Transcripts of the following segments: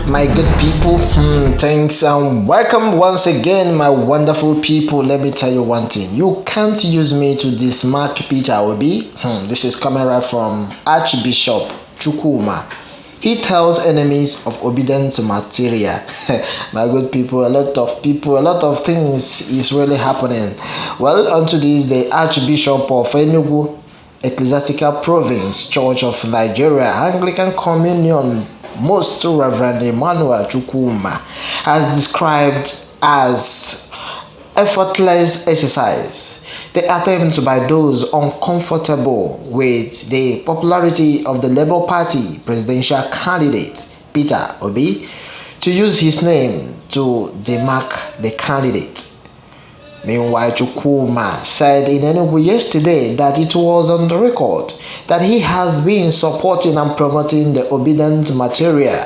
My good people, thanks and welcome once again, my wonderful people. Let me tell you one thing: you can't use me to dismark Peter Obi. This is coming right from Archbishop Chukwuma. He tells enemies of obedient material. My good people, a lot of things is really happening. Well, unto this, the Archbishop of Enugu Ecclesiastical Province Church of Nigeria Anglican Communion, Most Reverend Emmanuel Chukwuma, has described as effortless exercise the attempt by those uncomfortable with the popularity of the Labour Party presidential candidate Peter Obi to use his name to demark the candidate. Meanwhile, Chukwuma said in Enugu yesterday that it was on the record that he has been supporting and promoting the obedient material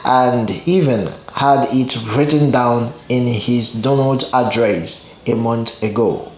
and even had it written down in his Donald address a month ago.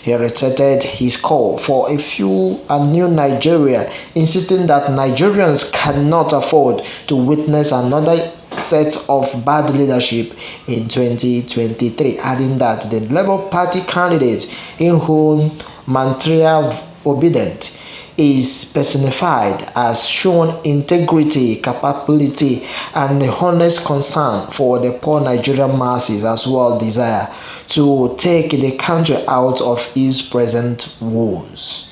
He reiterated his call for a new Nigeria, insisting that Nigerians cannot afford to witness another set of bad leadership in 2023, adding that the Labour Party candidate in whom Mantria Obedient is personified has shown integrity, capability, and a honest concern for the poor Nigerian masses, as well as desire to take the country out of its present woes.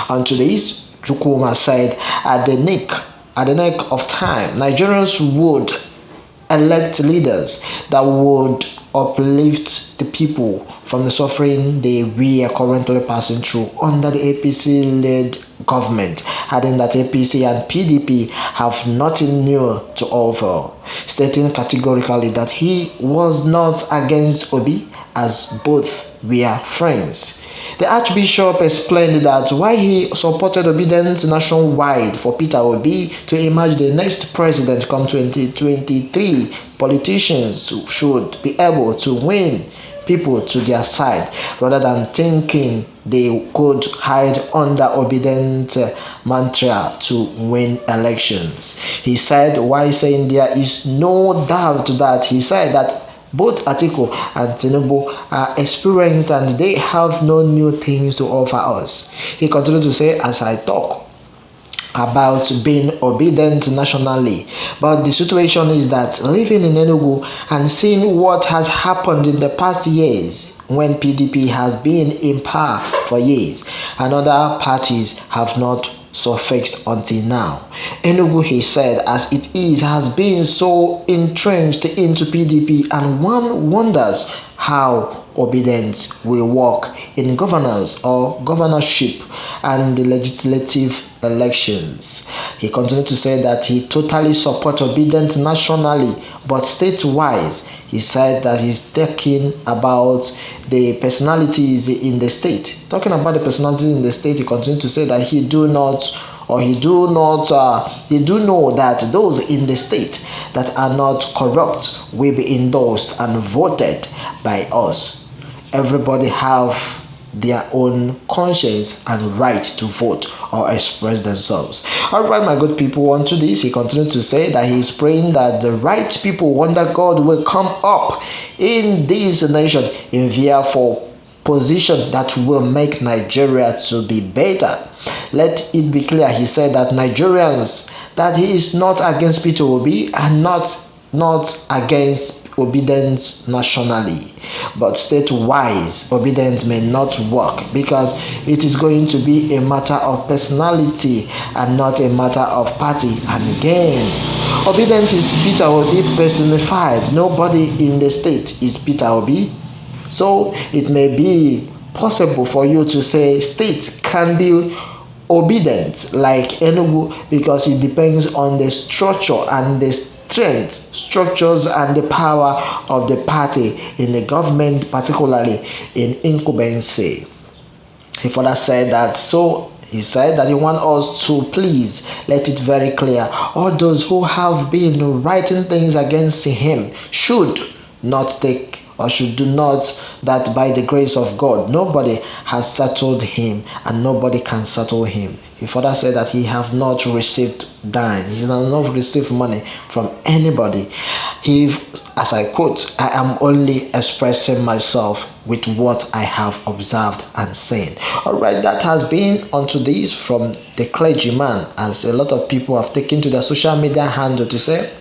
On to this, Chukwuma said, at the neck of time, Nigerians would elect leaders that would uplift the people from the suffering we are currently passing through under the APC-led government, adding that APC and PDP have nothing new to offer, stating categorically that he was not against Obi as both were friends. The Archbishop explained that while he supported obedience nationwide for Peter Obi to emerge the next president come 2023, politicians should be able to win people to their side rather than thinking they could hide under obedient mantra to win elections. He said, while saying there is no doubt that both Atiku and Tinubu are experienced and they have no new things to offer us. He continued to say, as I talk about being obedient nationally, but the situation is that living in Enugu and seeing what has happened in the past years when PDP has been in power for years and other parties have not suffixed until now. Enugu, he said, as it is, has been so entrenched into PDP, and one wonders how obedience will work in governance or governorship and the legislative elections. He continued to say that he totally supports obedience nationally, but state-wise, he said that he's talking about the personalities in the state. Talking about the personalities in the state, he continued to say that he do know that those in the state that are not corrupt will be endorsed and voted by us. Everybody have their own conscience and right to vote or express themselves. All right, my good people, on to this, he continued to say that he is praying that the right people under God will come up in this nation in view for position that will make Nigeria to be better. Let it be clear, he said, that Nigerians, that he is not against Peter Obi and not against obedience nationally, but state-wise obedience may not work because it is going to be a matter of personality and not a matter of party. And again, obedience is Peter Obi personified. Nobody in the state is Peter Obi, so it may be possible for you to say state can be obedient like Enugu because it depends on the structure and the strength, structures, and the power of the party in the government, particularly in incumbency. He further said that, he said that he wants us to please let it very clear, all those who have been writing things against him should not take or should do not, that by the grace of God, nobody has settled him and nobody can settle him. He further said that he have not received dime. He has not received money from anybody. He, as I quote, I am only expressing myself with what I have observed and seen. All right, that has been onto this from the clergyman, as a lot of people have taken to their social media handle to say,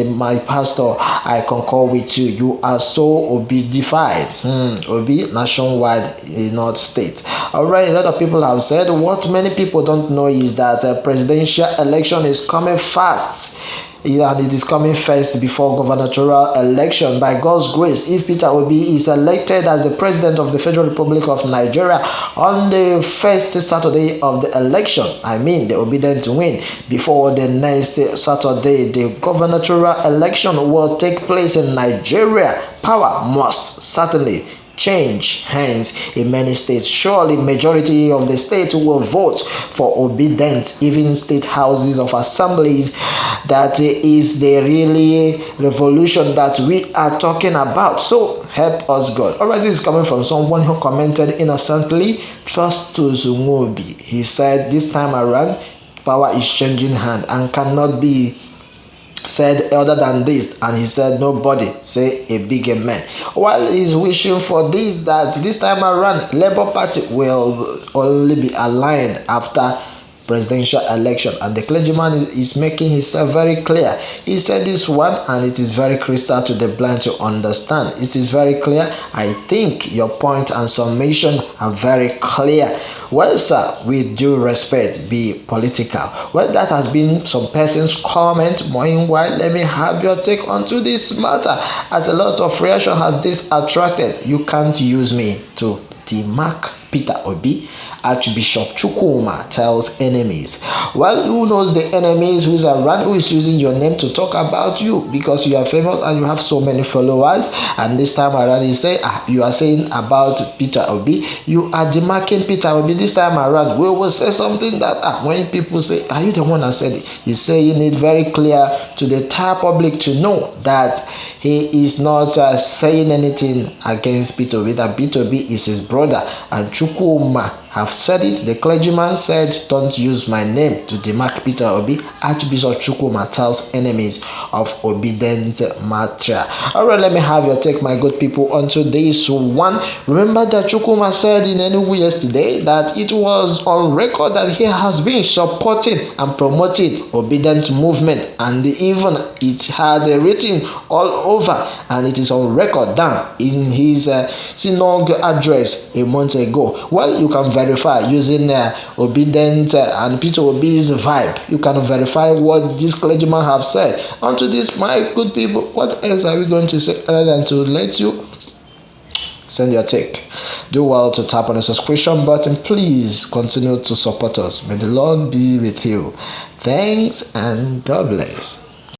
my pastor, I concur with you. You are so Obi-defied. Obi nationwide, not state. All right, a lot of people have said what many people don't know is that a presidential election is coming fast. And it is coming first before gubernatorial election. By God's grace, if Peter Obi is elected as the president of the Federal Republic of Nigeria on the first Saturday of the election, the obedient win, before the next Saturday, the gubernatorial election will take place in Nigeria. Power must certainly change hands in many states. Surely majority of the states will vote for obedience, even state houses of assemblies. That is the really revolution that we are talking about. So help us God. Alright, this is coming from someone who commented innocently, Festus Ngobi. He said this time around power is changing hand and cannot be said other than this, and he said nobody say a big amen. While he's wishing for this, that this time around Labour Party will only be aligned after presidential election, and the clergyman is making himself very clear. He said this one, and it is very crystal to the blind to understand. It is very clear. I think your point and summation are very clear. Well, sir, with due respect, be political. Well, that has been some person's comment. Meanwhile, let me have your take onto this matter, as a lot of reaction has this attracted. You can't use me to demark Peter Obi. Archbishop Chukwuma tells enemies. Well, who knows the enemies who's around, who is using your name to talk about you because you are famous and you have so many followers. And this time around, you say, you are saying about Peter Obi, you are demarking Peter Obi. This time around, we will say something that when people say, are you the one that said it? He's saying it very clear to the entire public to know that he is not saying anything against Peter Obi, that Peter Obi is his brother. And Chukwuma have said it. The clergyman said, don't use my name to demark Peter Obi. Archbishop Chukwuma tells enemies of obedient matter. Alright, let me have your take, my good people, onto this one. Remember that Chukwuma said in Enugu yesterday that it was on record that he has been supporting and promoting obedient movement, and even it had written all over, and it is on record down in his synod address a month ago. Well, you can verify using obedient and Peter Obi's vibe. You can verify what this clergyman have said. Onto this, my good people, what else are we going to say other than to let you send your take? Do well to tap on the subscription button. Please continue to support us. May the Lord be with you. Thanks and God bless.